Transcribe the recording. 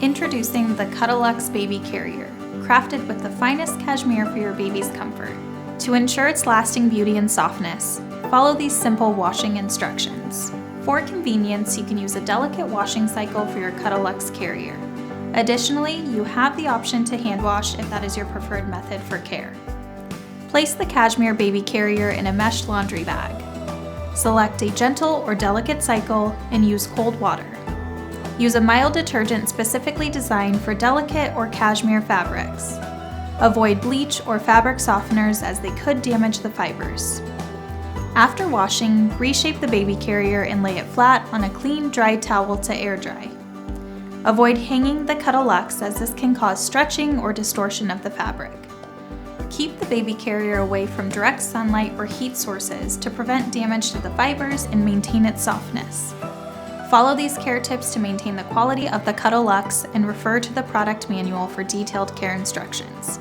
Introducing the CUDL Baby Carrier, crafted with the finest cashmere for your baby's comfort. To ensure its lasting beauty and softness, follow these simple washing instructions. For convenience, you can use a delicate washing cycle for your CUDL carrier. Additionally, you have the option to hand wash if that is your preferred method for care. Place the cashmere baby carrier in a mesh laundry bag. Select a gentle or delicate cycle and use cold water. Use a mild detergent specifically designed for delicate or cashmere fabrics. Avoid bleach or fabric softeners as they could damage the fibers. After washing, reshape the baby carrier and lay it flat on a clean, dry towel to air dry. Avoid hanging the CUDL as this can cause stretching or distortion of the fabric. Keep the baby carrier away from direct sunlight or heat sources to prevent damage to the fibers and maintain its softness. Follow these care tips to maintain the quality of the CUDL and refer to the product manual for detailed care instructions.